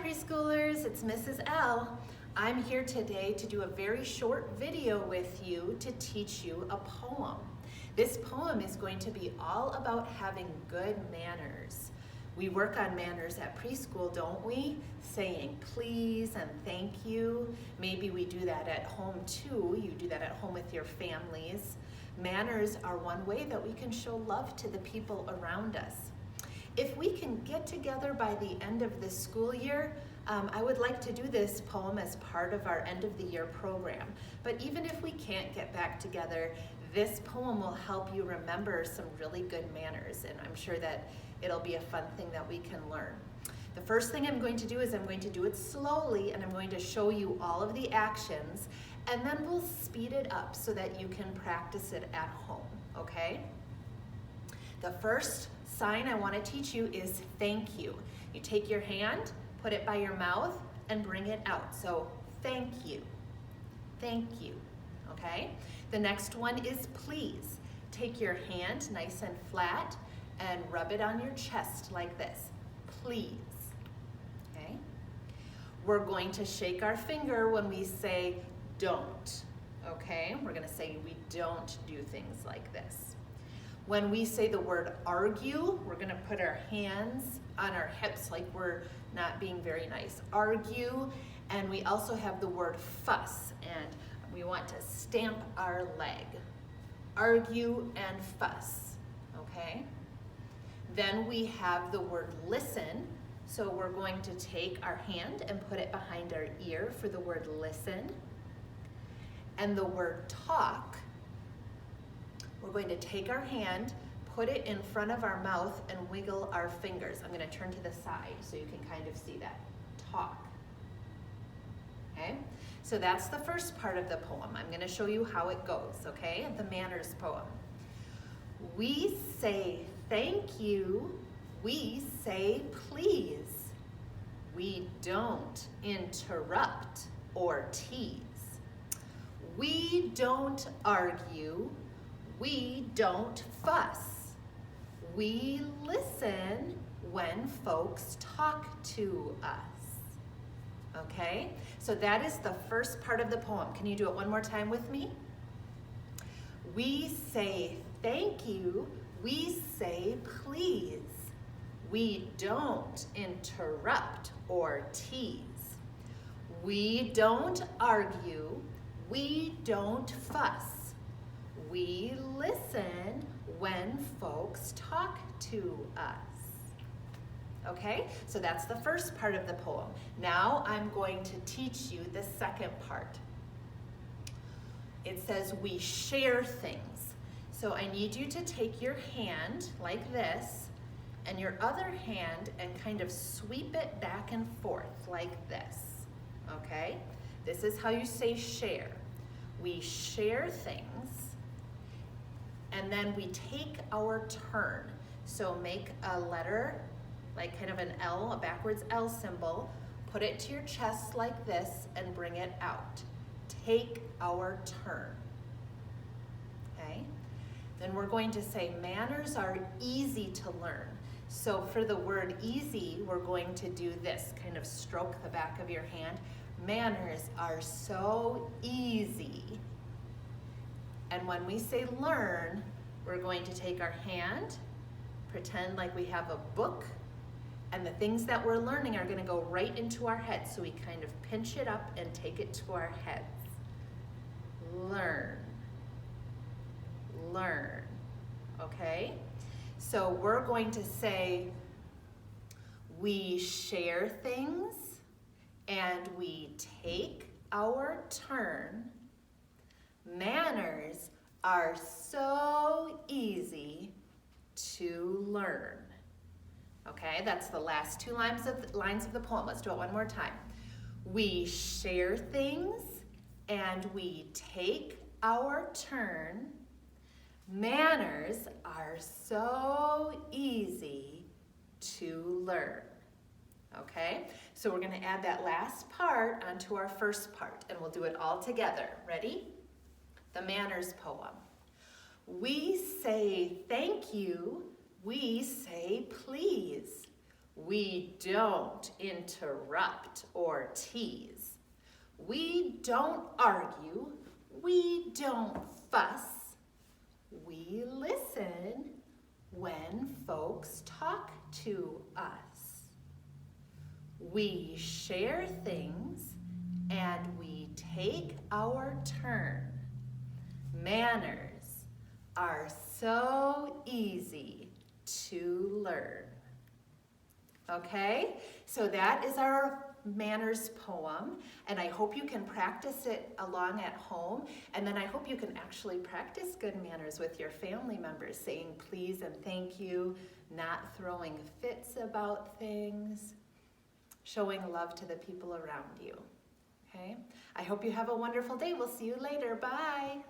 preschoolers, it's Mrs. L. I'm here today to do a very short video with you to teach you a poem. This poem is going to be all about having good manners. We work on manners at preschool, don't we? Saying please and thank you. Maybe we do that at home too. You do that at home with your families. Manners are one way that we can show love to the people around us. If we can get together by the end of the school year, I would like to do this poem as part of our end of the year program. But even if we can't get back together, this poem will help you remember some really good manners, and I'm sure that it'll be a fun thing that we can learn. The first thing I'm going to do is I'm going to do it slowly, and I'm going to show you all of the actions, and then we'll speed it up so that you can practice it at home, okay? The first sign I want to teach you is thank you. You take your hand, put it by your mouth, and bring it out. So thank you, okay? The next one is please. Take your hand nice and flat and rub it on your chest like this, please, okay? We're going to shake our finger when we say don't, okay? We're gonna say we don't do things like this. When we say the word argue, we're gonna put our hands on our hips like we're not being very nice. Argue, and we also have the word fuss, and we want to stamp our leg. Argue and fuss, okay? Then we have the word listen, so we're going to take our hand and put it behind our ear for the word listen. And the word talk, we're going to take our hand, put it in front of our mouth, and wiggle our fingers. I'm going to turn to the side so you can kind of see that. Talk. Okay? So that's the first part of the poem. I'm going to show you how it goes, okay? The manners poem. We say thank you. We say please. We don't interrupt or tease. We don't argue. We don't fuss. We listen when folks talk to us. Okay? So that is the first part of the poem. Can you do it one more time with me? We say thank you. We say please. We don't interrupt or tease. We don't argue. We don't fuss. We listen when folks talk to us. Okay, so that's the first part of the poem. Now I'm going to teach you the second part. It says we share things. So I need you to take your hand like this and your other hand and kind of sweep it back and forth like this. Okay, this is how you say share. We share things. And then we take our turn. So make a letter, like kind of an L, a backwards L symbol, put it to your chest like this and bring it out. Take our turn, okay? Then we're going to say manners are easy to learn. So for the word easy, we're going to do this, kind of stroke the back of your hand. Manners are so easy. And when we say learn, we're going to take our hand, pretend like we have a book, and the things that we're learning are gonna go right into our heads. So we kind of pinch it up and take it to our heads. Learn, learn, okay? So we're going to say, we share things and we take our turn. Manners are so easy to learn. Okay, that's the last two lines of the poem. Let's do it one more time. We share things and we take our turn. Manners are so easy to learn. Okay, so we're going to add that last part onto our first part, and we'll do it all together. Ready? The manners poem. We say thank you. We say please. We don't interrupt or tease. We don't argue. We don't fuss. We listen when folks talk to us. We share things and we take our turn. Manners are so easy to learn. Okay, so that is our manners poem, and I hope you can practice it along at home, and then I hope you can actually practice good manners with your family members, saying please and thank you, not throwing fits about things, showing love to the people around you. Okay, I hope you have a wonderful day. We'll see you later. Bye.